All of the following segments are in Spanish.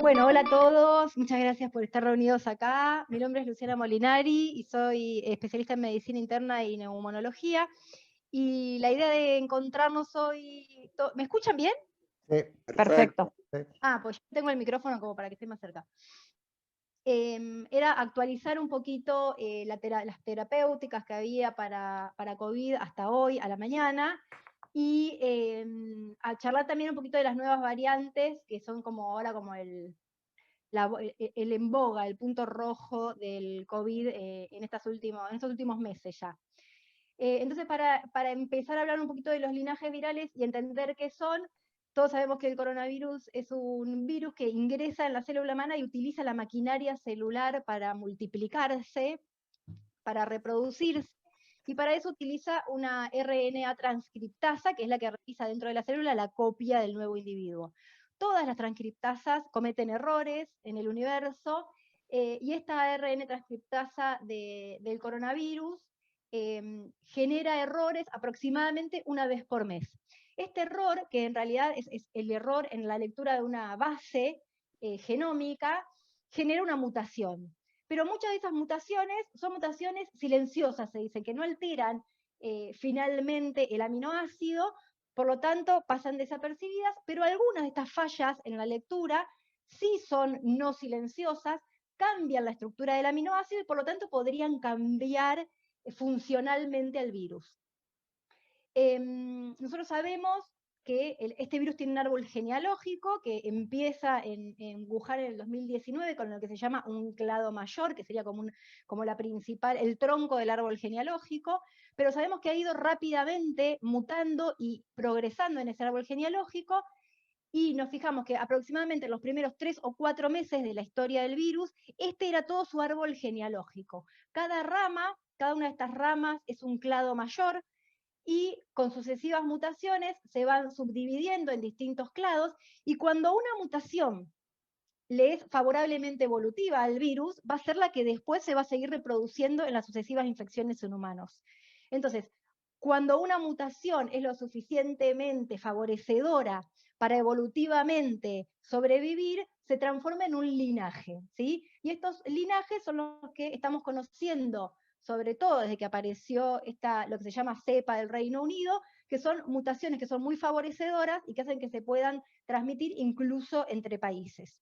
Bueno, hola a todos, muchas gracias por estar reunidos acá. Mi nombre es Luciana Molinari y soy especialista en medicina interna y neumonología. Y la idea de encontrarnos hoy... ¿Me escuchan bien? Sí, Perfecto. sí. Pues yo tengo el micrófono como para que esté más cerca. Era actualizar un poquito las terapéuticas que había para COVID hasta hoy, a la mañana, y a charlar también un poquito de las nuevas variantes, que son como ahora como el en boga, el punto rojo del COVID en estos últimos meses ya. Entonces, para empezar a hablar un poquito de los linajes virales y entender qué son, todos sabemos que el coronavirus es un virus que ingresa en la célula humana y utiliza la maquinaria celular para multiplicarse, para reproducirse, y para eso utiliza una RNA transcriptasa, que es la que realiza dentro de la célula la copia del nuevo individuo. Todas las transcriptasas cometen errores en el universo, y esta RNA transcriptasa del coronavirus genera errores aproximadamente una vez por mes. Este error, que en realidad es el error en la lectura de una base genómica, genera una mutación. Pero muchas de esas mutaciones son mutaciones silenciosas, se dice, que no alteran finalmente el aminoácido, por lo tanto pasan desapercibidas, pero algunas de estas fallas en la lectura sí son no silenciosas, cambian la estructura del aminoácido y por lo tanto podrían cambiar funcionalmente al virus. Nosotros sabemos que este virus tiene un árbol genealógico que empieza en Wuhan en el 2019 con lo que se llama un clado mayor, que sería como el tronco del árbol genealógico, pero sabemos que ha ido rápidamente mutando y progresando en ese árbol genealógico, y nos fijamos que aproximadamente en los primeros 3 o 4 meses de la historia del virus, este era todo su árbol genealógico. Cada una de estas ramas es un clado mayor, y con sucesivas mutaciones se van subdividiendo en distintos clados, y cuando una mutación le es favorablemente evolutiva al virus, va a ser la que después se va a seguir reproduciendo en las sucesivas infecciones en humanos. Entonces, cuando una mutación es lo suficientemente favorecedora para evolutivamente sobrevivir, se transforma en un linaje, ¿sí? Y estos linajes son los que estamos conociendo, sobre todo desde que apareció lo que se llama cepa del Reino Unido, que son mutaciones que son muy favorecedoras y que hacen que se puedan transmitir incluso entre países.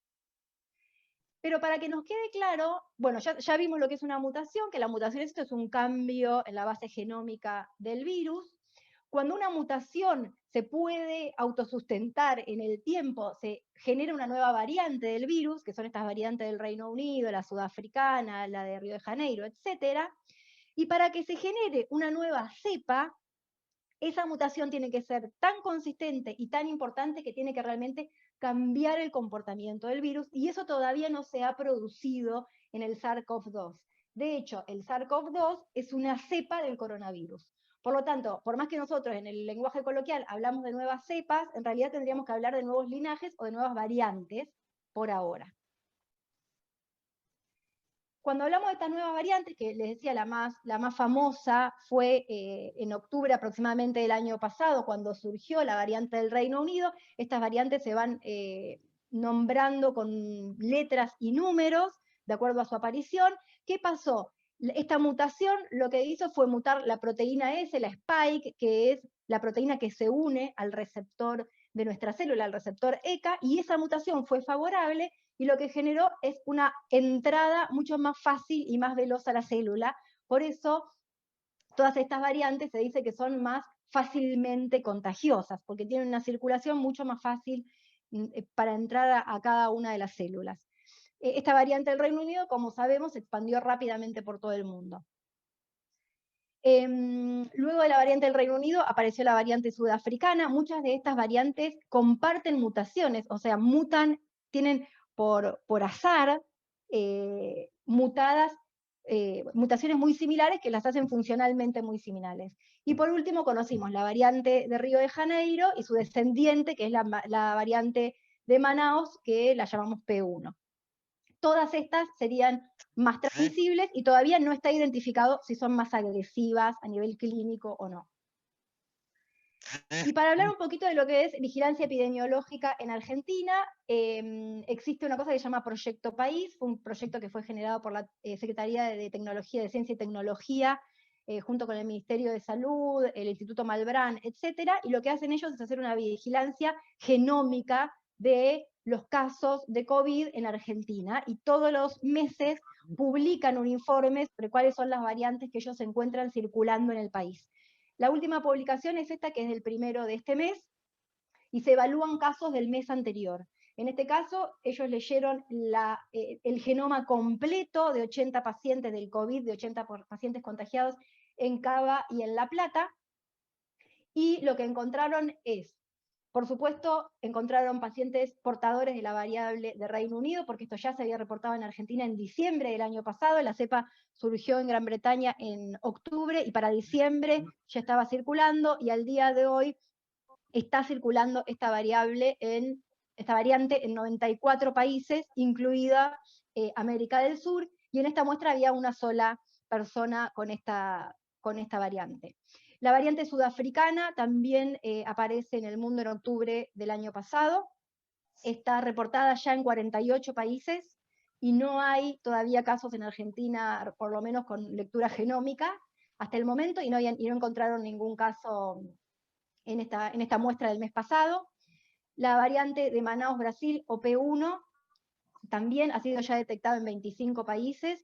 Pero para que nos quede claro, bueno, ya vimos lo que es una mutación, que la mutación esto es un cambio en la base genómica del virus. Cuando una mutación se puede autosustentar en el tiempo, se genera una nueva variante del virus, que son estas variantes del Reino Unido, la sudafricana, la de Río de Janeiro, etc. Y para que se genere una nueva cepa, esa mutación tiene que ser tan consistente y tan importante que tiene que realmente cambiar el comportamiento del virus, y eso todavía no se ha producido en el SARS-CoV-2. De hecho, el SARS-CoV-2 es una cepa del coronavirus. Por lo tanto, por más que nosotros en el lenguaje coloquial hablamos de nuevas cepas, en realidad tendríamos que hablar de nuevos linajes o de nuevas variantes por ahora. Cuando hablamos de estas nuevas variantes, que les decía la más famosa fue en octubre aproximadamente del año pasado, cuando surgió la variante del Reino Unido. Estas variantes se van nombrando con letras y números de acuerdo a su aparición. ¿Qué pasó? Esta mutación lo que hizo fue mutar la proteína S, la spike, que es la proteína que se une al receptor de nuestra célula, al receptor ECA, y esa mutación fue favorable, y lo que generó es una entrada mucho más fácil y más veloz a la célula. Por eso, todas estas variantes se dice que son más fácilmente contagiosas, porque tienen una circulación mucho más fácil para entrar a cada una de las células. Esta variante del Reino Unido, como sabemos, se expandió rápidamente por todo el mundo. Luego de la variante del Reino Unido apareció la variante sudafricana. Muchas de estas variantes comparten mutaciones, o sea, tienen por azar mutaciones muy similares que las hacen funcionalmente muy similares. Y por último conocimos la variante de Río de Janeiro y su descendiente, que es la variante de Manaus, que la llamamos P1. Todas estas serían más transmisibles y todavía no está identificado si son más agresivas a nivel clínico o no. Y para hablar un poquito de lo que es vigilancia epidemiológica en Argentina, existe una cosa que se llama Proyecto País, un proyecto que fue generado por la Secretaría de Tecnología, de Ciencia y Tecnología, junto con el Ministerio de Salud, el Instituto Malbrán, etcétera, y lo que hacen ellos es hacer una vigilancia genómica de los casos de COVID en Argentina, y todos los meses publican un informe sobre cuáles son las variantes que ellos se encuentran circulando en el país. La última publicación es esta, que es del 1 de este mes, y se evalúan casos del mes anterior. En este caso, ellos leyeron el genoma completo de 80 pacientes del COVID, de 80 pacientes contagiados en Cava y en La Plata, y lo que encontraron es, por supuesto, encontraron pacientes portadores de la variable de Reino Unido, porque esto ya se había reportado en Argentina en diciembre del año pasado. La cepa surgió en Gran Bretaña en octubre y para diciembre ya estaba circulando, y al día de hoy está circulando esta variante en 94 países, incluida América del Sur, y en esta muestra había una sola persona con esta variante. La variante sudafricana también aparece en el mundo en octubre del año pasado, está reportada ya en 48 países, y no hay todavía casos en Argentina, por lo menos con lectura genómica, hasta el momento, y no encontraron ningún caso en esta muestra del mes pasado. La variante de Manaus, Brasil, OP1, también ha sido ya detectado en 25 países,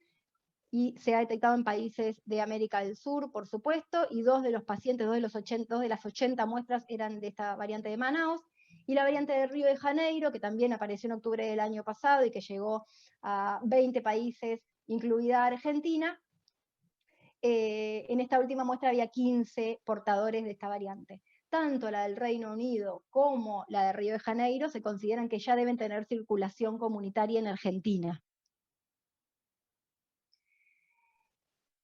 y se ha detectado en países de América del Sur, por supuesto, y dos de las 80 muestras eran de esta variante de Manaus. Y la variante de Río de Janeiro, que también apareció en octubre del año pasado y que llegó a 20 países, incluida Argentina, en esta última muestra había 15 portadores de esta variante. Tanto la del Reino Unido como la de Río de Janeiro se consideran que ya deben tener circulación comunitaria en Argentina.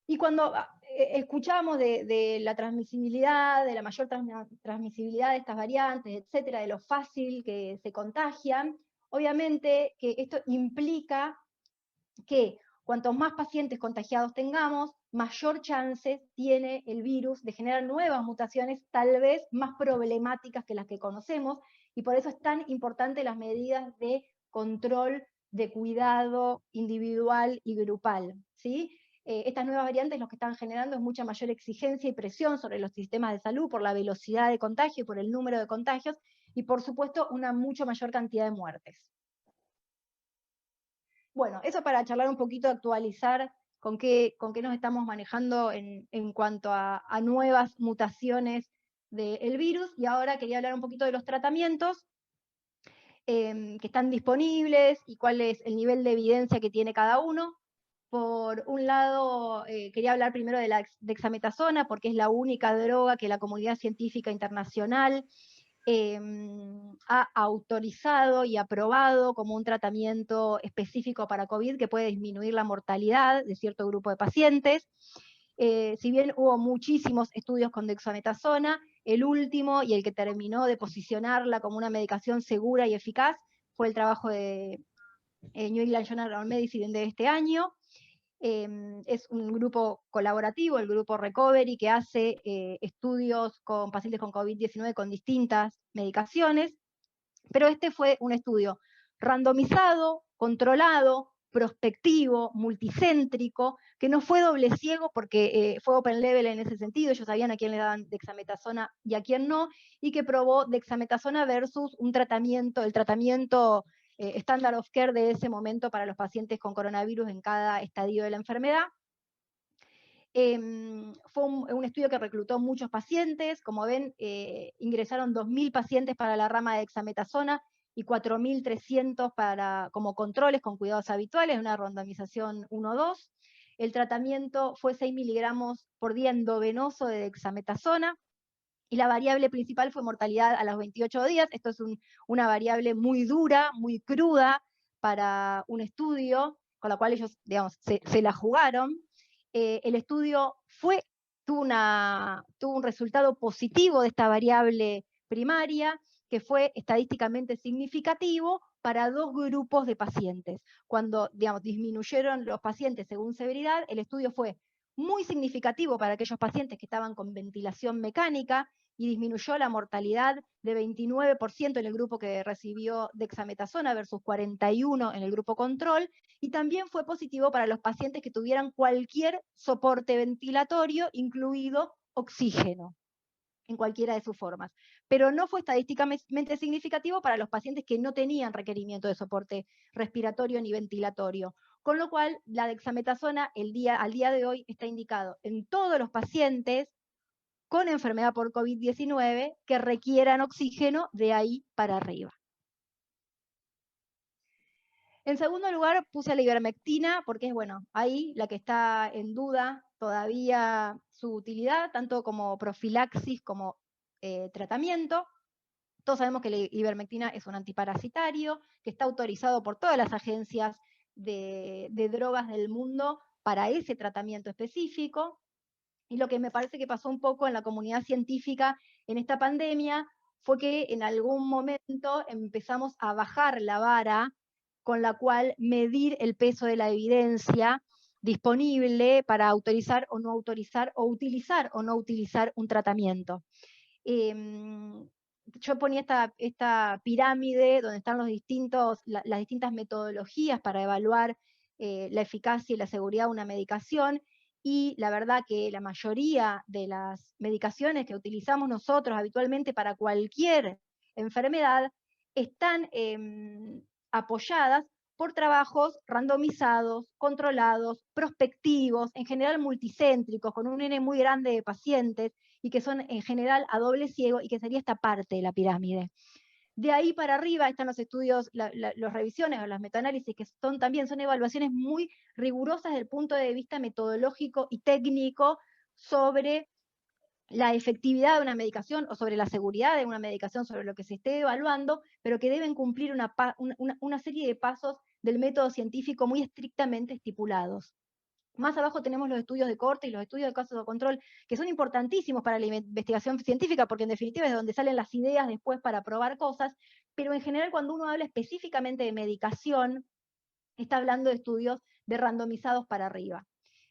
Y cuando escuchamos de la transmisibilidad, de la mayor transmisibilidad de estas variantes, etcétera, de lo fácil que se contagian, obviamente que esto implica que cuantos más pacientes contagiados tengamos, mayor chance tiene el virus de generar nuevas mutaciones, tal vez más problemáticas que las que conocemos, y por eso es tan importante las medidas de control, de cuidado individual y grupal, ¿sí? Estas nuevas variantes lo que están generando es mucha mayor exigencia y presión sobre los sistemas de salud por la velocidad de contagio y por el número de contagios, y por supuesto una mucho mayor cantidad de muertes. Bueno, eso para charlar un poquito, actualizar con qué nos estamos manejando en cuanto a nuevas mutaciones del virus, y ahora quería hablar un poquito de los tratamientos que están disponibles y cuál es el nivel de evidencia que tiene cada uno. Por un lado, quería hablar primero de la dexametasona, porque es la única droga que la comunidad científica internacional ha autorizado y aprobado como un tratamiento específico para COVID que puede disminuir la mortalidad de cierto grupo de pacientes. Si bien hubo muchísimos estudios con dexametasona, el último y el que terminó de posicionarla como una medicación segura y eficaz fue el trabajo de New England Journal of Medicine de este año. Es un grupo colaborativo, el grupo Recovery, que hace estudios con pacientes con COVID-19 con distintas medicaciones, pero este fue un estudio randomizado, controlado, prospectivo, multicéntrico, que no fue doble ciego porque fue open label en ese sentido, ellos sabían a quién le daban dexametasona y a quién no, y que probó dexametasona versus un tratamiento, el tratamiento standard of care de ese momento para los pacientes con coronavirus en cada estadio de la enfermedad. Fue un estudio que reclutó muchos pacientes, como ven, ingresaron 2.000 pacientes para la rama de dexametasona y 4.300 como controles con cuidados habituales, una randomización 1-2. El tratamiento fue 6 miligramos por día endovenoso de dexametasona, y la variable principal fue mortalidad a los 28 días. Esto es una variable muy dura, muy cruda para un estudio, con la cual ellos, digamos, se la jugaron. El estudio tuvo un resultado positivo de esta variable primaria, que fue estadísticamente significativo para dos grupos de pacientes. Cuando, digamos, disminuyeron los pacientes según severidad, el estudio fue muy significativo para aquellos pacientes que estaban con ventilación mecánica, y disminuyó la mortalidad de 29% en el grupo que recibió dexametasona versus 41% en el grupo control, y también fue positivo para los pacientes que tuvieran cualquier soporte ventilatorio, incluido oxígeno, en cualquiera de sus formas. Pero no fue estadísticamente significativo para los pacientes que no tenían requerimiento de soporte respiratorio ni ventilatorio. Con lo cual, la dexametasona al día de hoy está indicado en todos los pacientes con enfermedad por COVID-19 que requieran oxígeno de ahí para arriba. En segundo lugar, puse la ivermectina porque es, bueno, ahí la que está en duda todavía su utilidad, tanto como profilaxis como tratamiento. Todos sabemos que la ivermectina es un antiparasitario, que está autorizado por todas las agencias de drogas del mundo para ese tratamiento específico. Y lo que me parece que pasó un poco en la comunidad científica en esta pandemia fue que en algún momento empezamos a bajar la vara con la cual medir el peso de la evidencia disponible para autorizar o no autorizar, o utilizar o no utilizar un tratamiento. Yo ponía esta pirámide donde están las distintas metodologías para evaluar la eficacia y la seguridad de una medicación, y la verdad que la mayoría de las medicaciones que utilizamos nosotros habitualmente para cualquier enfermedad están apoyadas por trabajos randomizados, controlados, prospectivos, en general multicéntricos, con un N muy grande de pacientes, y que son en general a doble ciego, y que sería esta parte de la pirámide. De ahí para arriba están los estudios, las revisiones o las metaanálisis, que son evaluaciones muy rigurosas desde el punto de vista metodológico y técnico sobre la efectividad de una medicación o sobre la seguridad de una medicación, sobre lo que se esté evaluando, pero que deben cumplir una serie de pasos del método científico muy estrictamente estipulados. Más abajo tenemos los estudios de corte y los estudios de casos de control, que son importantísimos para la investigación científica, porque en definitiva es donde salen las ideas después para probar cosas, pero en general cuando uno habla específicamente de medicación, está hablando de estudios de randomizados para arriba.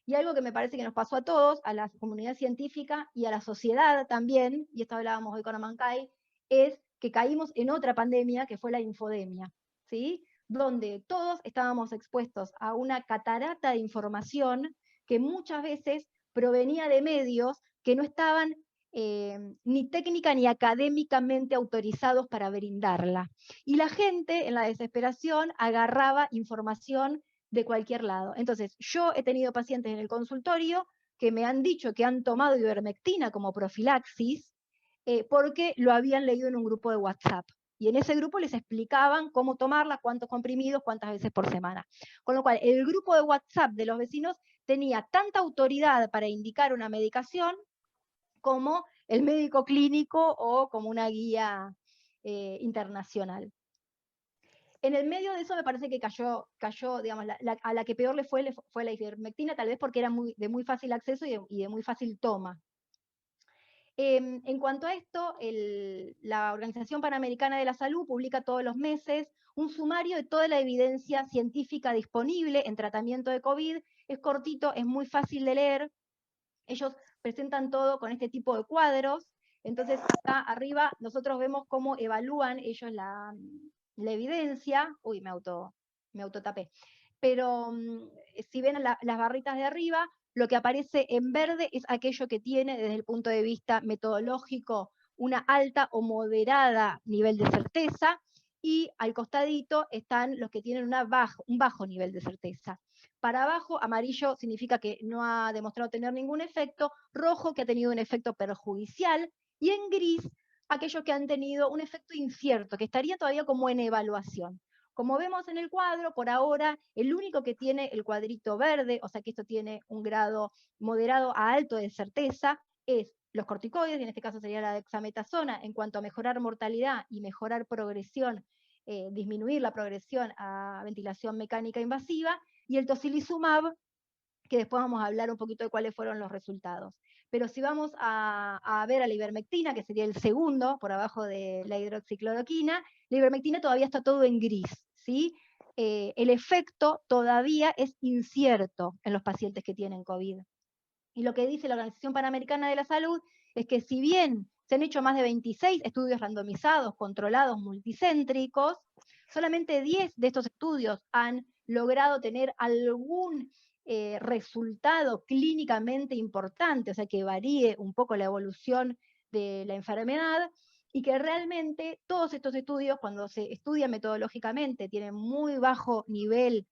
Y algo que me parece que nos pasó a todos, a la comunidad científica y a la sociedad también, y esto hablábamos hoy con Amancay, es que caímos en otra pandemia que fue la infodemia, ¿sí? Donde todos estábamos expuestos a una catarata de información que muchas veces provenía de medios que no estaban ni técnica ni académicamente autorizados para brindarla. Y la gente, en la desesperación, agarraba información de cualquier lado. Entonces, yo he tenido pacientes en el consultorio que me han dicho que han tomado ivermectina como profilaxis porque lo habían leído en un grupo de WhatsApp. Y en ese grupo les explicaban cómo tomarla, cuántos comprimidos, cuántas veces por semana. Con lo cual, el grupo de WhatsApp de los vecinos tenía tanta autoridad para indicar una medicación como el médico clínico o como una guía internacional. En el medio de eso me parece que cayó digamos, a la que peor le fue la ivermectina, tal vez porque era de muy fácil acceso y de muy fácil toma. En cuanto a esto, la Organización Panamericana de la Salud publica todos los meses un sumario de toda la evidencia científica disponible en tratamiento de COVID. Es cortito, es muy fácil de leer. Ellos presentan todo con este tipo de cuadros. Entonces, acá arriba nosotros vemos cómo evalúan ellos la evidencia. Uy, me autotapé. Pero si ven las barritas de arriba, lo que aparece en verde es aquello que tiene, desde el punto de vista metodológico, una alta o moderada nivel de certeza, y al costadito están los que tienen un bajo nivel de certeza. Para abajo, amarillo significa que no ha demostrado tener ningún efecto, rojo que ha tenido un efecto perjudicial, y en gris, aquellos que han tenido un efecto incierto, que estaría todavía como en evaluación. Como vemos en el cuadro, por ahora, el único que tiene el cuadrito verde, o sea que esto tiene un grado moderado a alto de certeza, es los corticoides, y en este caso sería la dexametasona, en cuanto a mejorar mortalidad y mejorar progresión, disminuir la progresión a ventilación mecánica invasiva, y el tocilizumab, que después vamos a hablar un poquito de cuáles fueron los resultados. Pero si vamos a ver a la ivermectina, que sería el segundo, por abajo de la hidroxicloroquina, la ivermectina todavía está todo en gris, ¿sí? El efecto todavía es incierto en los pacientes que tienen COVID. Y lo que dice la Organización Panamericana de la Salud es que si bien se han hecho más de 26 estudios randomizados, controlados, multicéntricos, solamente 10 de estos estudios han logrado tener algún resultado clínicamente importante, o sea, que varíe un poco la evolución de la enfermedad, y que realmente todos estos estudios, cuando se estudian metodológicamente, tienen muy bajo nivel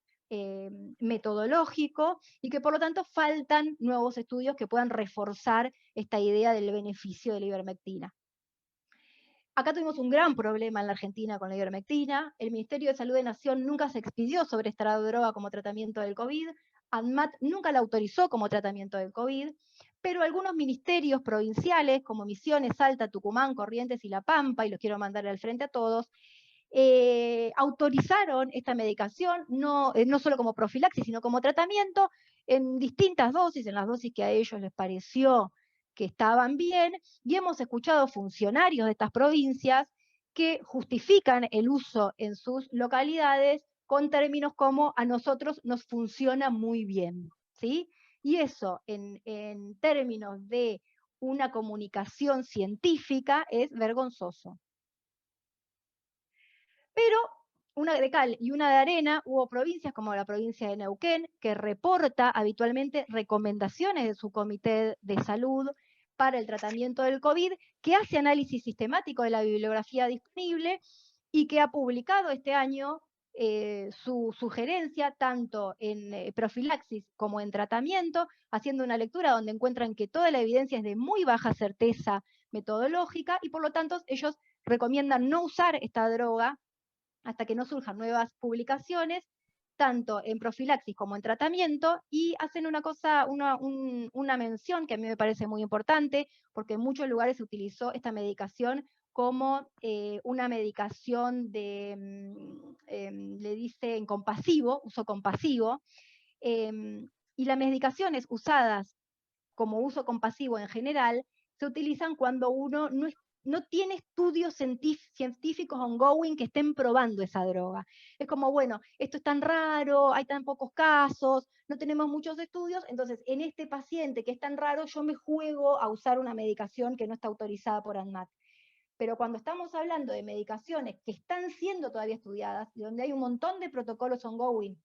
metodológico, y que por lo tanto faltan nuevos estudios que puedan reforzar esta idea del beneficio de la ivermectina. Acá tuvimos un gran problema en la Argentina con la ivermectina. El Ministerio de Salud de Nación nunca se expidió sobre esta droga como tratamiento del COVID. ANMAT nunca la autorizó como tratamiento del COVID, pero algunos ministerios provinciales, como Misiones, Salta, Tucumán, Corrientes y La Pampa, y los quiero mandar al frente a todos, autorizaron esta medicación, no solo como profilaxis, sino como tratamiento, en distintas dosis, en las dosis que a ellos les pareció que estaban bien, y hemos escuchado funcionarios de estas provincias que justifican el uso en sus localidades con términos como a nosotros nos funciona muy bien, ¿sí? Y eso en términos de una comunicación científica es vergonzoso. Pero una de cal y una de arena, hubo provincias como la provincia de Neuquén, que reporta habitualmente recomendaciones de su comité de salud para el tratamiento del COVID, que hace análisis sistemático de la bibliografía disponible y que ha publicado este año su sugerencia tanto en profilaxis como en tratamiento, haciendo una lectura donde encuentran que toda la evidencia es de muy baja certeza metodológica, y por lo tanto ellos recomiendan no usar esta droga hasta que no surjan nuevas publicaciones, tanto en profilaxis como en tratamiento, y hacen una mención que a mí me parece muy importante, porque en muchos lugares se utilizó esta medicación como una medicación le dicen compasivo, uso compasivo, y las medicaciones usadas como uso compasivo en general, se utilizan cuando uno no tiene estudios científicos ongoing que estén probando esa droga. Es como, bueno, esto es tan raro, hay tan pocos casos, no tenemos muchos estudios, entonces en este paciente que es tan raro, yo me juego a usar una medicación que no está autorizada por ANMAT. Pero cuando estamos hablando de medicaciones que están siendo todavía estudiadas, y donde hay un montón de protocolos ongoing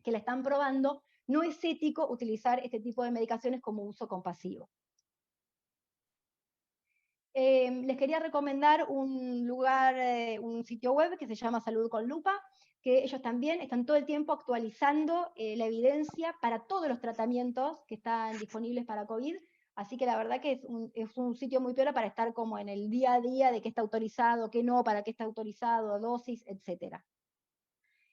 que la están probando, no es ético utilizar este tipo de medicaciones como uso compasivo. Les quería recomendar un lugar, un sitio web que se llama Salud con Lupa, que ellos también están todo el tiempo actualizando la evidencia para todos los tratamientos que están disponibles para COVID, así que la verdad que es un sitio muy piola para estar como en el día a día de qué está autorizado, qué no, para qué está autorizado, dosis, etc.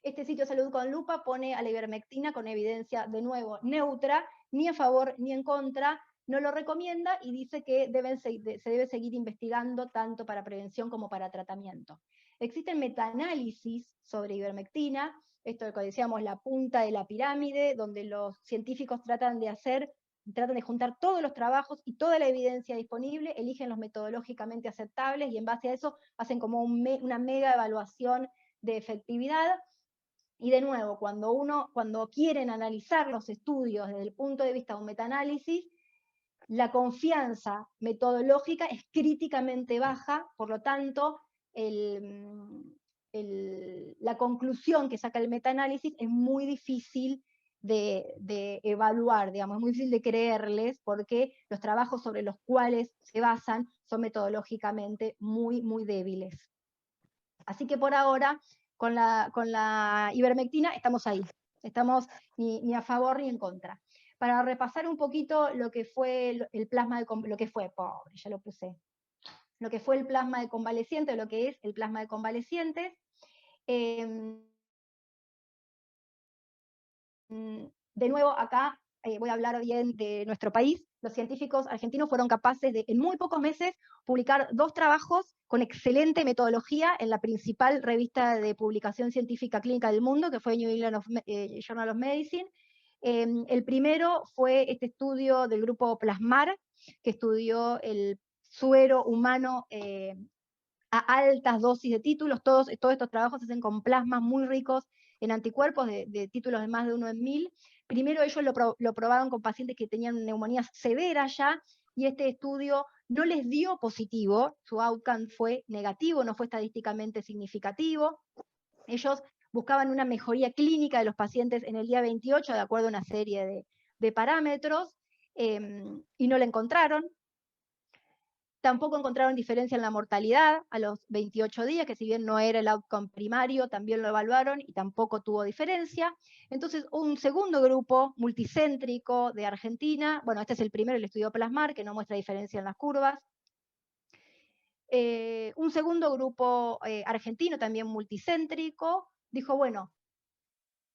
Este sitio Salud con Lupa pone a la ivermectina con evidencia, de nuevo, neutra, ni a favor ni en contra, no lo recomienda y dice que se debe seguir investigando tanto para prevención como para tratamiento. Existen metaanálisis sobre ivermectina, esto es lo que decíamos, la punta de la pirámide, donde los científicos tratan de juntar todos los trabajos y toda la evidencia disponible, eligen los metodológicamente aceptables y en base a eso hacen como una mega evaluación de efectividad. Y de nuevo, cuando quieren analizar los estudios desde el punto de vista de un metaanálisis, la confianza metodológica es críticamente baja, por lo tanto, la conclusión que saca el metaanálisis es muy difícil de evaluar, digamos, es muy difícil de creerles, porque los trabajos sobre los cuales se basan son metodológicamente muy, muy débiles. Así que por ahora, con la ivermectina estamos ahí, estamos ni a favor ni en contra. Para repasar un poquito lo que fue el plasma de lo que fue, pobre, ya lo puse, lo que fue el plasma de convalecientes, lo que es el plasma de convalecientes. De nuevo, acá voy a hablar bien de nuestro país. Los científicos argentinos fueron capaces de, en muy pocos meses, publicar 2 trabajos con excelente metodología en la principal revista de publicación científica clínica del mundo, que fue New England Journal of Medicine. El primero fue este estudio del grupo Plasmar, que estudió el suero humano a altas dosis de títulos. Todos estos trabajos se hacen con plasmas muy ricos en anticuerpos de títulos de más de 1 en 1000. Primero ellos lo probaron con pacientes que tenían neumonías severas ya, y este estudio no les dio positivo, su outcome fue negativo, no fue estadísticamente significativo. Ellos buscaban una mejoría clínica de los pacientes en el día 28, de acuerdo a una serie de parámetros, y no la encontraron. Tampoco encontraron diferencia en la mortalidad a los 28 días, que si bien no era el outcome primario, también lo evaluaron y tampoco tuvo diferencia. Entonces, un segundo grupo multicéntrico de Argentina, bueno, este es el primero, el estudio Plasmar, que no muestra diferencia en las curvas. Un segundo grupo argentino, también multicéntrico, dijo, bueno,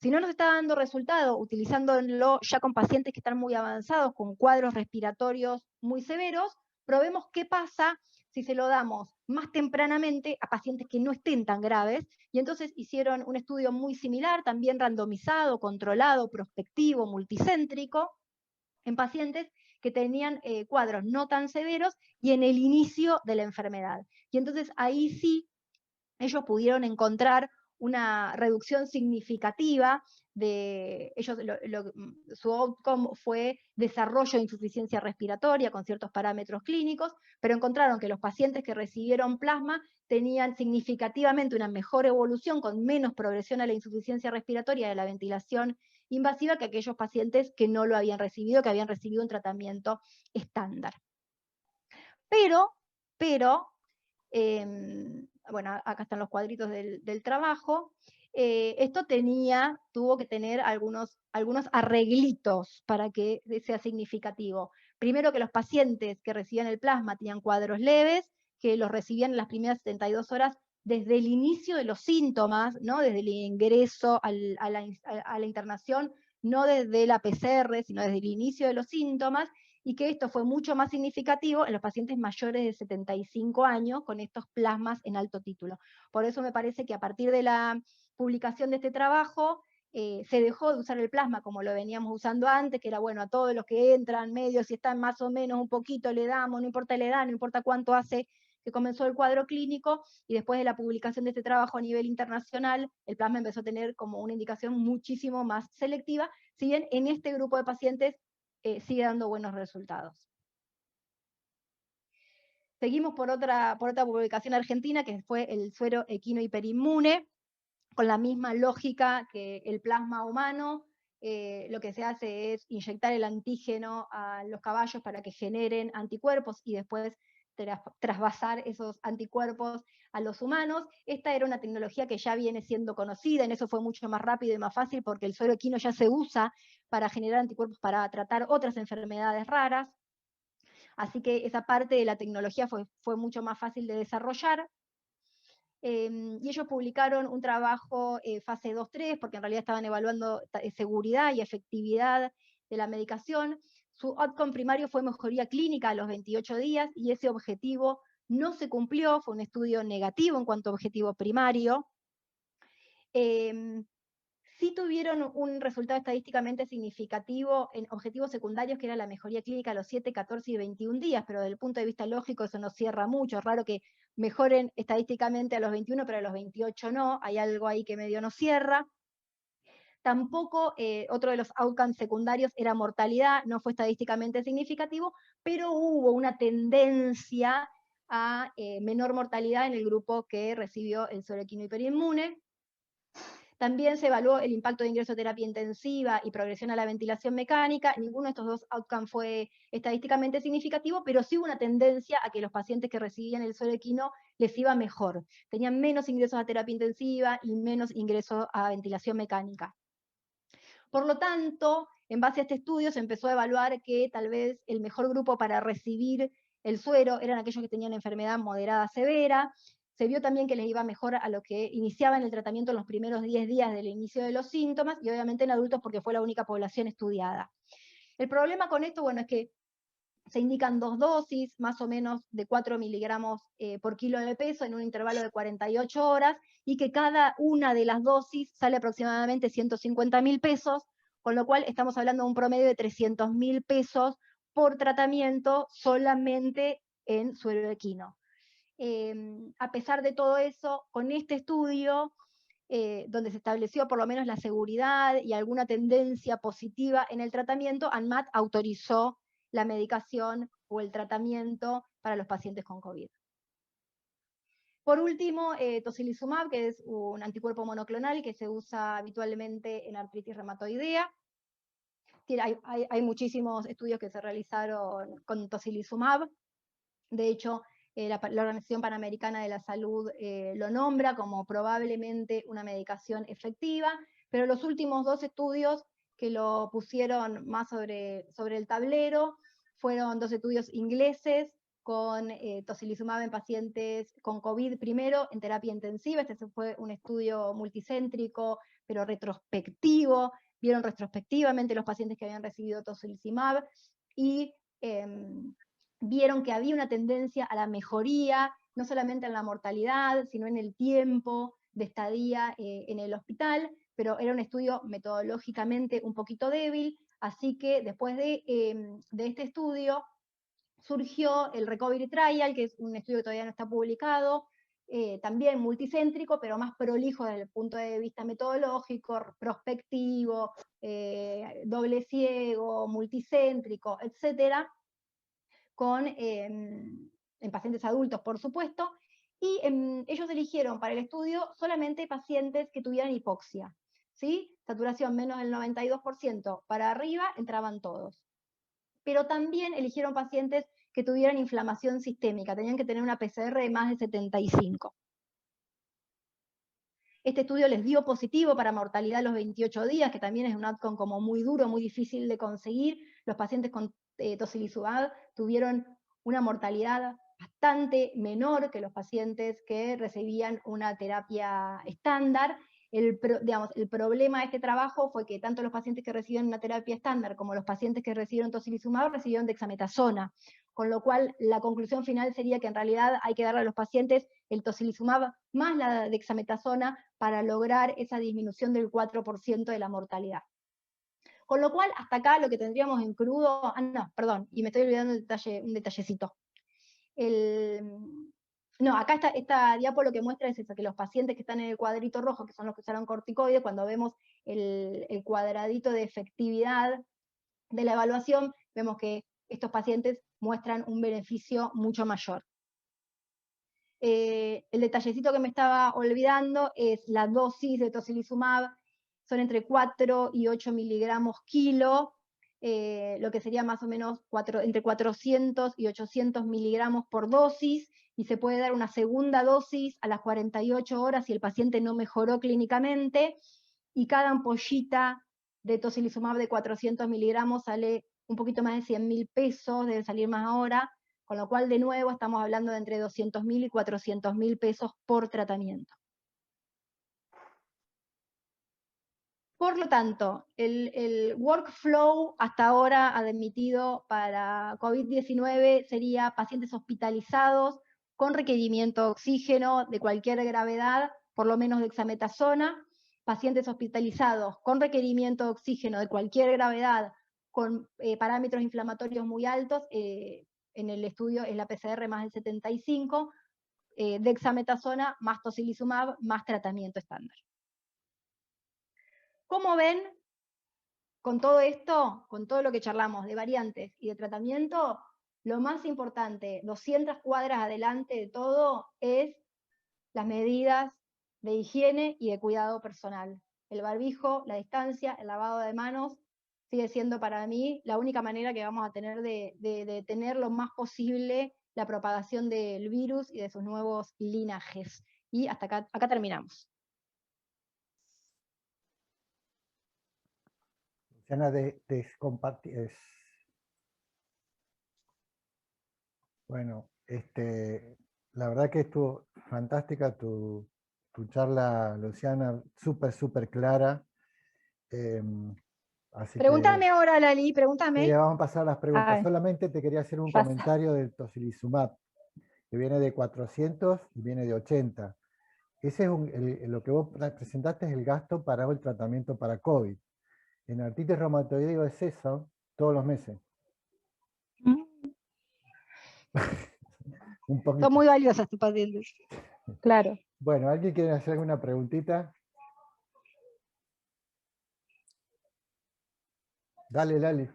si no nos está dando resultado utilizándolo ya con pacientes que están muy avanzados, con cuadros respiratorios muy severos, probemos qué pasa si se lo damos más tempranamente a pacientes que no estén tan graves, y entonces hicieron un estudio muy similar, también randomizado, controlado, prospectivo, multicéntrico, en pacientes que tenían cuadros no tan severos y en el inicio de la enfermedad. Y entonces ahí sí ellos pudieron encontrar una reducción significativa de ellos, su outcome fue desarrollo de insuficiencia respiratoria con ciertos parámetros clínicos, pero encontraron que los pacientes que recibieron plasma tenían significativamente una mejor evolución, con menos progresión a la insuficiencia respiratoria de la ventilación invasiva que aquellos pacientes que no lo habían recibido, que habían recibido un tratamiento estándar. Pero, bueno, acá están los cuadritos del trabajo, esto tuvo que tener algunos arreglitos para que sea significativo. Primero, que los pacientes que recibían el plasma tenían cuadros leves, que los recibían en las primeras 72 horas desde el inicio de los síntomas, ¿no? Desde el ingreso a la internación, no desde la PCR, sino desde el inicio de los síntomas, y que esto fue mucho más significativo en los pacientes mayores de 75 años con estos plasmas en alto título. Por eso me parece que a partir de la publicación de este trabajo, se dejó de usar el plasma como lo veníamos usando antes, que era, bueno, a todos los que entran, medios, si están más o menos un poquito, le damos, no importa la edad, no importa cuánto hace que comenzó el cuadro clínico, y después de la publicación de este trabajo a nivel internacional, el plasma empezó a tener como una indicación muchísimo más selectiva, si bien en este grupo de pacientes sigue dando buenos resultados. Seguimos por otra publicación argentina, que fue el suero equino hiperinmune, con la misma lógica que el plasma humano. Lo que se hace es inyectar el antígeno a los caballos para que generen anticuerpos y después trasvasar esos anticuerpos a los humanos. Esta era una tecnología que ya viene siendo conocida, en eso fue mucho más rápido y más fácil porque el suero equino ya se usa para generar anticuerpos para tratar otras enfermedades raras. Así que esa parte de la tecnología fue mucho más fácil de desarrollar. Y ellos publicaron un trabajo fase 2-3, porque en realidad estaban evaluando seguridad y efectividad de la medicación. Su outcome primario fue mejoría clínica a los 28 días, y ese objetivo no se cumplió, fue un estudio negativo en cuanto a objetivo primario. Sí tuvieron un resultado estadísticamente significativo en objetivos secundarios, que era la mejoría clínica a los 7, 14 y 21 días, pero desde el punto de vista lógico eso no cierra mucho. Es raro que mejoren estadísticamente a los 21, pero a los 28 no, hay algo ahí que medio no cierra. Tampoco otro de los outcomes secundarios era mortalidad, no fue estadísticamente significativo, pero hubo una tendencia a menor mortalidad en el grupo que recibió el suero equino hiperinmune. También se evaluó el impacto de ingreso a terapia intensiva y progresión a la ventilación mecánica. Ninguno de estos dos outcomes fue estadísticamente significativo, pero sí hubo una tendencia a que los pacientes que recibían el suero equino les iba mejor. Tenían menos ingresos a terapia intensiva y menos ingresos a ventilación mecánica. Por lo tanto, en base a este estudio se empezó a evaluar que tal vez el mejor grupo para recibir el suero eran aquellos que tenían enfermedad moderada severa. Se vio también que les iba mejor a los que iniciaban el tratamiento en los primeros 10 días del inicio de los síntomas, y obviamente en adultos porque fue la única población estudiada. El problema con esto, bueno, es que se indican 2 dosis, más o menos de 4 miligramos por kilo de peso en un intervalo de 48 horas, y que cada una de las dosis sale aproximadamente 150.000 pesos, con lo cual estamos hablando de un promedio de 300.000 pesos por tratamiento solamente en suero equino. A pesar de todo eso, con este estudio donde se estableció por lo menos la seguridad y alguna tendencia positiva en el tratamiento, ANMAT autorizó la medicación o el tratamiento para los pacientes con COVID. Por último, tocilizumab, que es un anticuerpo monoclonal que se usa habitualmente en artritis reumatoidea. Hay muchísimos estudios que se realizaron con tocilizumab. De hecho, la Organización Panamericana de la Salud lo nombra como probablemente una medicación efectiva, pero los últimos 2 estudios que lo pusieron más sobre el tablero fueron 2 estudios ingleses con tocilizumab en pacientes con COVID primero en terapia intensiva. Este fue un estudio multicéntrico, pero retrospectivo. Vieron retrospectivamente los pacientes que habían recibido tocilizumab y vieron que había una tendencia a la mejoría, no solamente en la mortalidad, sino en el tiempo de estadía en el hospital, pero era un estudio metodológicamente un poquito débil, así que después de este estudio surgió el Recovery Trial, que es un estudio que todavía no está publicado, también multicéntrico, pero más prolijo desde el punto de vista metodológico, prospectivo, doble ciego, multicéntrico, etcétera, en pacientes adultos, por supuesto, y ellos eligieron para el estudio solamente pacientes que tuvieran hipoxia, ¿sí? Saturación menos del 92% para arriba, entraban todos. Pero también eligieron pacientes que tuvieran inflamación sistémica, tenían que tener una PCR de más de 75. Este estudio les dio positivo para mortalidad a los 28 días, que también es un outcome como muy duro, muy difícil de conseguir. Los pacientes con tocilizumab tuvieron una mortalidad bastante menor que los pacientes que recibían una terapia estándar. El problema de este trabajo fue que tanto los pacientes que recibieron una terapia estándar como los pacientes que recibieron tocilizumab recibieron dexametasona, con lo cual la conclusión final sería que en realidad hay que darle a los pacientes el tocilizumab más la dexametasona para lograr esa disminución del 4% de la mortalidad. Con lo cual, hasta acá lo que tendríamos en crudo, no, perdón, y me estoy olvidando un detallecito. No, acá esta diapo lo que muestra es eso, que los pacientes que están en el cuadrito rojo, que son los que usaron corticoides, cuando vemos el cuadradito de efectividad de la evaluación, vemos que estos pacientes muestran un beneficio mucho mayor. El detallecito que me estaba olvidando es la dosis de tocilizumab, son entre 4 y 8 miligramos kilo, lo que sería más o menos entre 400 y 800 miligramos por dosis, y se puede dar una segunda dosis a las 48 horas si el paciente no mejoró clínicamente, y cada ampollita de tocilizumab de 400 miligramos sale un poquito más de 100.000 pesos, debe salir más ahora, con lo cual de nuevo estamos hablando de entre 200.000 y 400.000 pesos por tratamiento. Por lo tanto, el workflow hasta ahora admitido para COVID-19 sería pacientes hospitalizados con requerimiento de oxígeno de cualquier gravedad, por lo menos dexametasona, pacientes hospitalizados con requerimiento de oxígeno de cualquier gravedad, con parámetros inflamatorios muy altos, en el estudio es la PCR más del 75, dexametasona más tocilizumab más tratamiento estándar. Como ven, con todo esto, con todo lo que charlamos de variantes y de tratamiento, lo más importante, 200 cuadras adelante de todo, es las medidas de higiene y de cuidado personal. El barbijo, la distancia, el lavado de manos, sigue siendo para mí la única manera que vamos a tener de detener lo más posible la propagación del virus y de sus nuevos linajes. Y hasta acá terminamos. Luciana, bueno, la verdad que estuvo fantástica tu charla, Luciana, súper clara. Así Pregúntame que ahora, Lali, pregúntame. vamos a pasar a las preguntas. Ay, Solamente te quería hacer un comentario del tocilizumab, que viene de 400 y viene de 80. Ese es lo que vos presentaste, es el gasto para el tratamiento para COVID. En artritis reumatoidea es eso todos los meses. Un poquito. Son muy valiosas tus pacientes. Claro. Bueno, ¿alguien quiere hacer alguna preguntita? Dale, dale.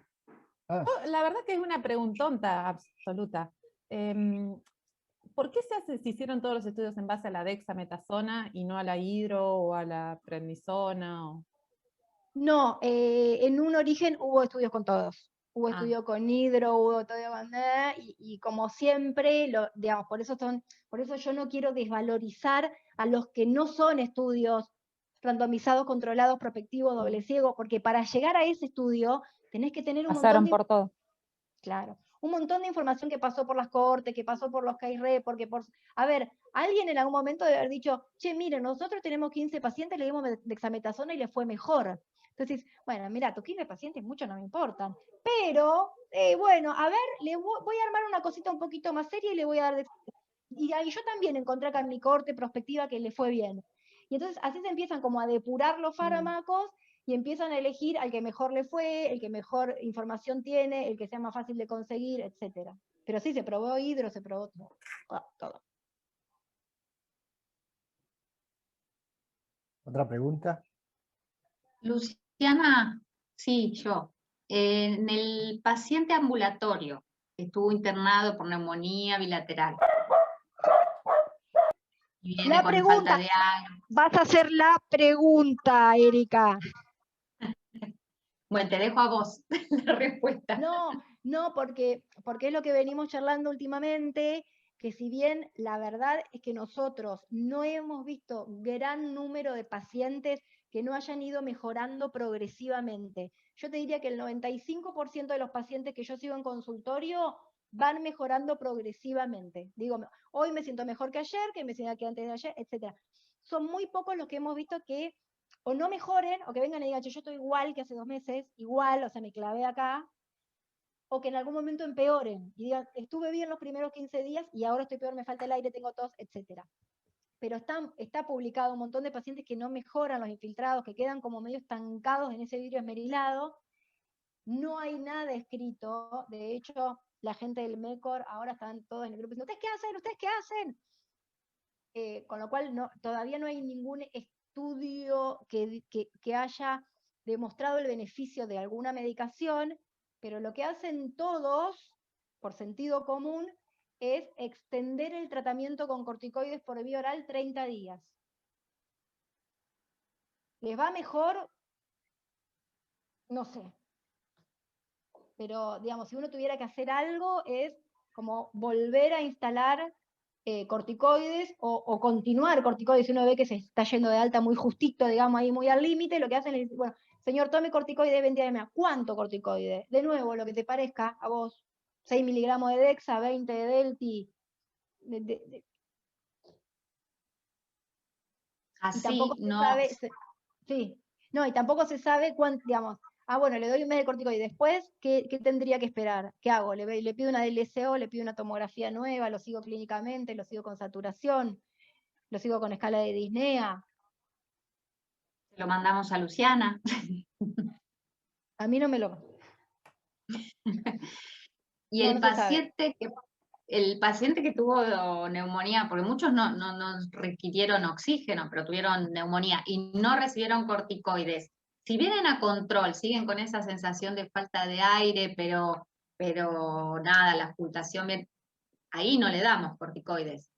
Ah, La verdad que es una preguntonta absoluta. ¿Por qué se hicieron todos los estudios en base a la dexametasona y no a la hidro o a la prednisona? No, en un origen hubo estudios con todos. Hubo estudio con hidro, hubo estudio con... y como siempre, digamos, por eso yo no quiero desvalorizar a los que no son estudios randomizados, controlados, prospectivos, doble ciego, porque para llegar a ese estudio tenés que tener un montón Pasaron de... por todo. Claro, un montón de información que pasó por las cortes, que pasó por los CAIRE, porque por... A ver, alguien en algún momento debe haber dicho, che, mire, nosotros tenemos 15 pacientes, le dimos dexametasona y le fue mejor. Entonces, bueno, mira, tus 15 pacientes mucho no me importan, pero, bueno, a ver, voy a armar una cosita un poquito más seria y le voy a dar... Y ahí yo también encontré acá en mi corte prospectiva que le fue bien. Y entonces así se empiezan como a depurar los fármacos y empiezan a elegir al que mejor le fue, el que mejor información tiene, el que sea más fácil de conseguir, etc. Pero sí, se probó hidro, se probó todo. ¿Otra pregunta? Luciana, sí, yo. En el paciente ambulatorio que estuvo internado por neumonía bilateral y viene La con pregunta, falta de aire. vas a hacer la pregunta, Erika. Bueno, te dejo a vos la respuesta. No, porque es lo que venimos charlando últimamente, que si bien la verdad es que nosotros no hemos visto gran número de pacientes que no hayan ido mejorando progresivamente. Yo te diría que el 95% de los pacientes que yo sigo en consultorio van mejorando progresivamente. Digo, hoy me siento mejor que ayer, que me siento que antes de ayer, etc. Son muy pocos los que hemos visto que o no mejoren, o que vengan y digan, yo estoy igual que hace 2 meses, igual, o sea, me clavé acá, o que en algún momento empeoren y digan, estuve bien los primeros 15 días y ahora estoy peor, me falta el aire, tengo tos, etc. Pero está publicado un montón de pacientes que no mejoran los infiltrados, que quedan como medio estancados en ese vidrio esmerilado. No hay nada escrito, de hecho, la gente del MECOR ahora están todos en el grupo diciendo, ¿ustedes qué hacen? ¿Ustedes qué hacen? Con lo cual todavía no hay ningún estudio que haya demostrado el beneficio de alguna medicación, pero lo que hacen todos, por sentido común, es extender el tratamiento con corticoides por vía oral 30 días. ¿Les va mejor? No sé. Pero, digamos, si uno tuviera que hacer algo, es como volver a instalar corticoides o continuar corticoides. Si uno ve que se está yendo de alta muy justito, digamos, ahí muy al límite, lo que hacen es, bueno, señor, tome corticoide 20 de ¿Cuánto corticoide? De nuevo, lo que te parezca a vos. 6 miligramos de Dexa, 20 de Delti. Y tampoco Así se no. sabe, sí, no, y tampoco se sabe cuánto, digamos, bueno, le doy un mes de corticoide. Después, ¿qué tendría que esperar? ¿Qué hago? ¿Le pido una DLCO, le pido una tomografía nueva, lo sigo clínicamente, lo sigo con saturación, lo sigo con escala de disnea? Lo mandamos a Luciana. A mí no me lo... Y No, no se sabe. el paciente que tuvo neumonía, porque muchos no requirieron oxígeno, pero tuvieron neumonía y no recibieron corticoides. Si vienen a control, siguen con esa sensación de falta de aire, pero nada, la ocultación, ahí no le damos corticoides.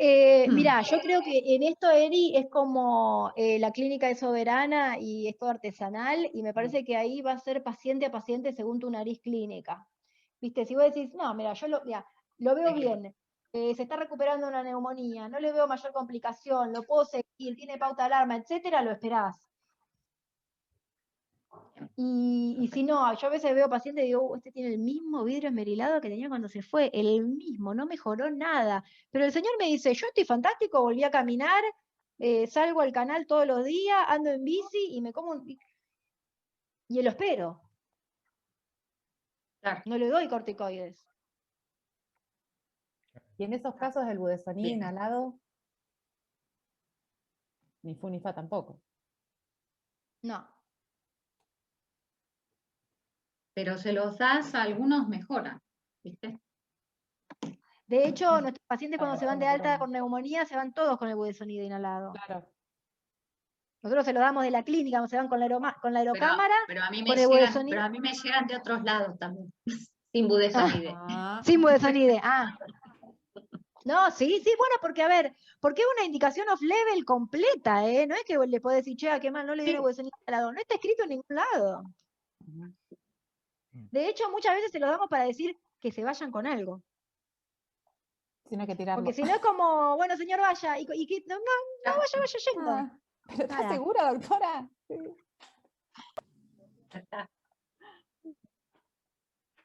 Mira, yo creo que en esto, Eri, es como la clínica es soberana y es todo artesanal, y me parece que ahí va a ser paciente a paciente según tu nariz clínica. Viste, si vos decís, no, mira, yo lo veo bien, se está recuperando una neumonía, no le veo mayor complicación, lo puedo seguir, tiene pauta de alarma, etcétera, lo esperás. Y si no, yo a veces veo pacientes y digo, este tiene el mismo vidrio esmerilado que tenía cuando se fue, el mismo, no mejoró nada. Pero el señor me dice, yo estoy fantástico, volví a caminar, salgo al canal todos los días, ando en bici y me como y lo espero. Claro. No le doy corticoides. Y en esos casos el budesonide inhalado, ni fu ni fa tampoco. No. Pero se los das, a algunos mejoran, ¿viste? De hecho, nuestros pacientes cuando se van de alta con neumonía se van todos con el budesonide inhalado. Claro. Nosotros se lo damos de la clínica, se van con la aerocámara, Pero a mí con el budesonide. pero a mí me llegan de otros lados también, sin budesonide. Sin budesonide, No, sí, bueno, porque a ver, porque es una indicación off-level completa, ¿eh? No es que le podés decir, che, qué mal, no le dio una budesonide al lado. No está escrito en ningún lado. De hecho, muchas veces se lo damos para decir que se vayan con algo. Sino que tirarlo. Porque si no es como, bueno, señor, vaya, y que no, vaya yendo. ¿Pero estás segura, doctora? Sí.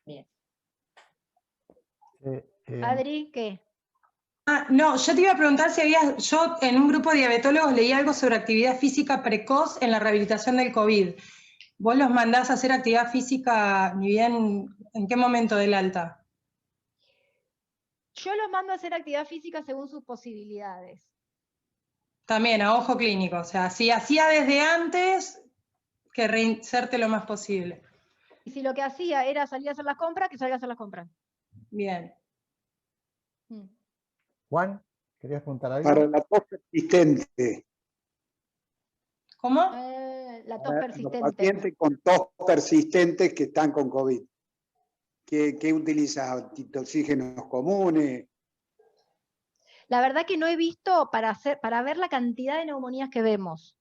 Bien. Adri, ¿qué? No, yo te iba a preguntar si yo en un grupo de diabetólogos leí algo sobre actividad física precoz en la rehabilitación del COVID. ¿Vos los mandás a hacer actividad física ni bien en qué momento del alta? Yo los mando a hacer actividad física según sus posibilidades. También a ojo clínico, o sea, si hacía desde antes, que reinserte lo más posible. Y si lo que hacía era salir a hacer las compras, que salga a hacer las compras. Bien. Juan, ¿querías preguntar algo? Para la tos persistente. ¿Cómo? La tos persistente. Los pacientes con tos persistentes que están con COVID. ¿Qué utilizas? ¿Antitoxígenos comunes? La verdad que no he visto, para ver la cantidad de neumonías que vemos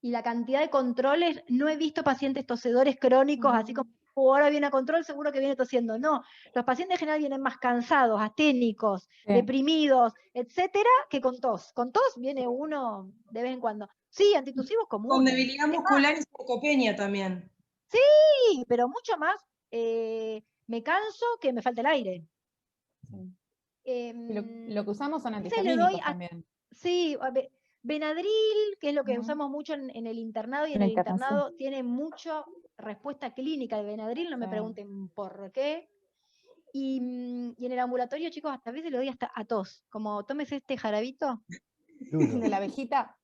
y la cantidad de controles, no he visto pacientes tosedores crónicos, así como ahora viene a control, seguro que viene tosiendo. No, los pacientes en general vienen más cansados, asténicos, deprimidos, etcétera, que con tos. Con tos viene uno de vez en cuando. Sí, antitusivos comunes. Con debilidad muscular y sarcopenia también. Sí, pero mucho más me canso que me falta el aire. Lo que usamos son antihistamínicos también. Sí, Benadryl, que es lo que usamos mucho en el internado, y en el internado tiene mucha respuesta clínica de Benadryl, no me pregunten por qué. Y en el ambulatorio, chicos, hasta a veces le doy hasta a tos, como tómese este jarabito. De la abejita.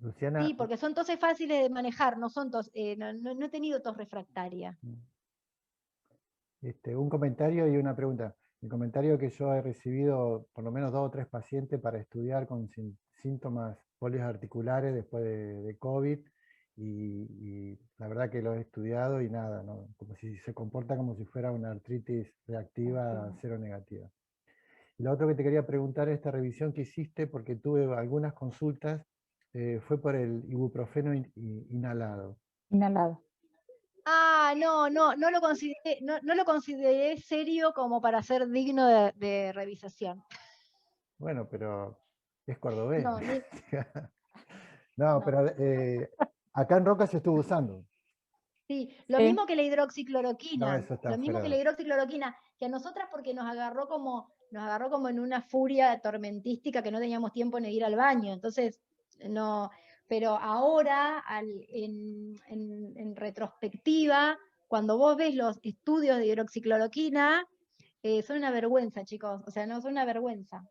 Luciana. Sí, porque son toses fáciles de manejar, no son tos, no he tenido tos refractaria. Un comentario y una pregunta. El comentario que yo he recibido por lo menos 2 o 3 pacientes para estudiar con síntomas poliarticulares después de COVID, y la verdad que lo he estudiado y nada, ¿no? Como si se comporta como si fuera una artritis reactiva cero negativa. Y lo otro que te quería preguntar es esta revisión que hiciste, porque tuve algunas consultas, fue por el ibuprofeno inhalado. Inhalado. No lo consideré serio como para ser digno de revisación. Bueno, pero es cordobés. No, no, pero acá en Roca se estuvo usando. Sí, lo mismo que la hidroxicloroquina. No, eso está lo mismo fuera que la hidroxicloroquina, que a nosotras porque nos agarró como en una furia tormentística que no teníamos tiempo en ir al baño. Entonces, no. Pero ahora, en retrospectiva, cuando vos ves los estudios de hidroxicloroquina, son una vergüenza, chicos. O sea, no, son una vergüenza.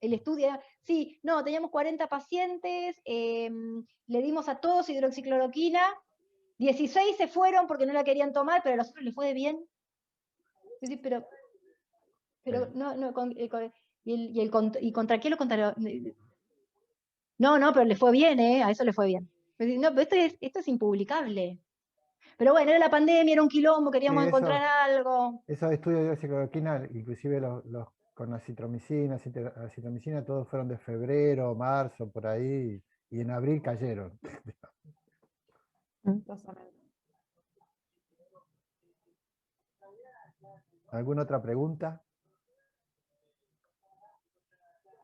El estudio, sí, no, teníamos 40 pacientes, le dimos a todos hidroxicloroquina, 16 se fueron porque no la querían tomar, pero a los otros les fue de bien. Sí, pero no, ¿contra qué lo contaron? No, pero le fue bien, a eso le fue bien. No, pero esto es impublicable. Pero bueno, era la pandemia, era un quilombo, queríamos encontrar algo. Esos estudios de hidroxicloroquina, inclusive los con acitromicina, todos fueron de febrero, marzo, por ahí, y en abril cayeron. ¿Alguna otra pregunta?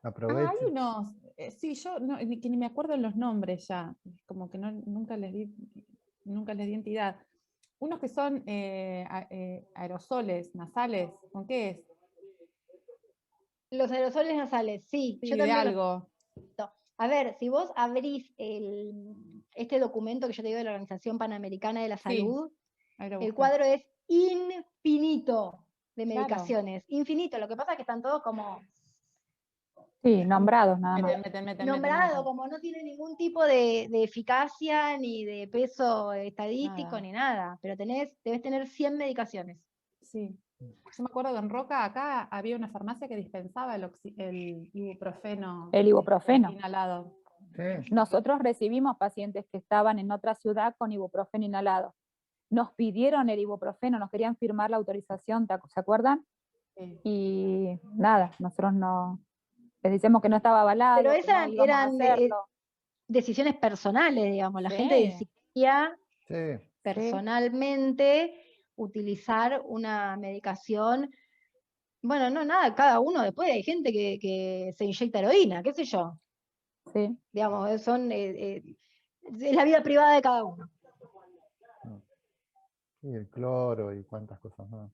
Aprovecho. Hay unos, sí, yo que ni me acuerdo los nombres ya, como que nunca les di entidad. Unos que son aerosoles nasales, ¿con qué es? Los aerosoles nasales, sí. Sí, yo de algo. A ver, si vos abrís este documento que yo te digo de la Organización Panamericana de la Salud, el cuadro es infinito de medicaciones. Claro. Infinito. Lo que pasa es que están todos como... Sí, nombrados nada más. Nombrado, como no tiene ningún tipo de eficacia, ni de peso estadístico, ni nada. Pero debes tener 100 medicaciones. Sí. Yo me acuerdo que en Roca, acá, había una farmacia que dispensaba el ibuprofeno. El ibuprofeno. Inhalado. Sí. Nosotros recibimos pacientes que estaban en otra ciudad con ibuprofeno inhalado. Nos pidieron el ibuprofeno, nos querían firmar la autorización, ¿se acuerdan? Sí. Y nada, nosotros no, les decimos que no estaba avalado, Pero que esas no íbamos a eran hacerlo. decisiones personales, digamos. La Sí. gente decidía Sí. personalmente utilizar una medicación. Bueno, no, nada, cada uno después hay gente que se inyecta heroína, qué sé yo. Sí. Digamos, es la vida privada de cada uno. Y el cloro y cuántas cosas más.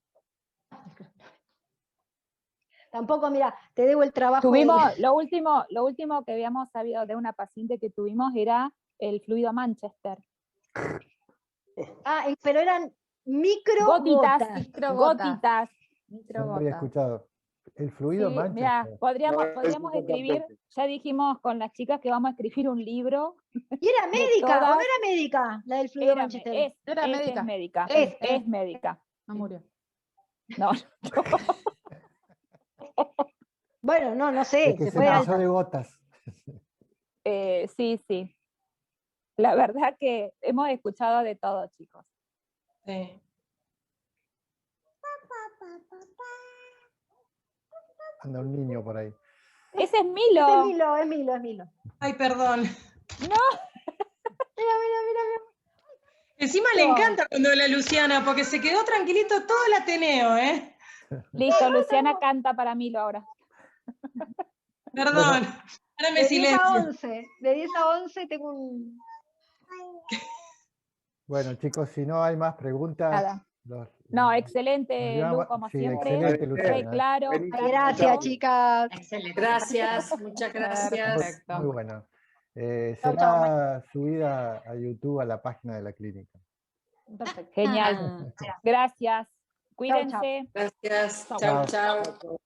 Tampoco, mira, te debo el trabajo. Tuvimos, lo último que habíamos sabido de una paciente que tuvimos era el fluido Manchester. Pero eran Gotitas, microgotas. No lo había escuchado. El fluido Sí, Manchester. mira, podríamos No, escribir, tampoco. ya dijimos con las chicas que vamos a escribir un libro. Y era médica, ¿o no todas. era médica la del fluido Manchester? Era médica. Es médica. Es Es médica. No murió. No. Bueno, no sé, Es que se se fue pasó alta. de gotas. Sí, sí. La verdad que hemos escuchado de todo, chicos. Sí. Anda un niño por ahí. Ese es Milo. Es Milo. Ay, perdón. No. Mira. Encima le encanta cuando habla Luciana, porque se quedó tranquilito todo el Ateneo, ¿eh? Listo, Luciana canta para Milo ahora. Perdón. Ahora me De 10 a silencio. 11. De 10 a 11 tengo un... Bueno, chicos, si no hay más preguntas. Nada. No, nos excelente, llevamos- Lu, como sí, siempre. excelente, Re Luciana. claro. Buenísimo. Gracias, chicas. Excelente. Gracias, muchas gracias. Perfecto. Muy bueno. Chau, Será subida a YouTube a la página de la clínica. Perfecto. Genial. Gracias. Cuídense. Gracias. Chau. Chao, Chao. chao.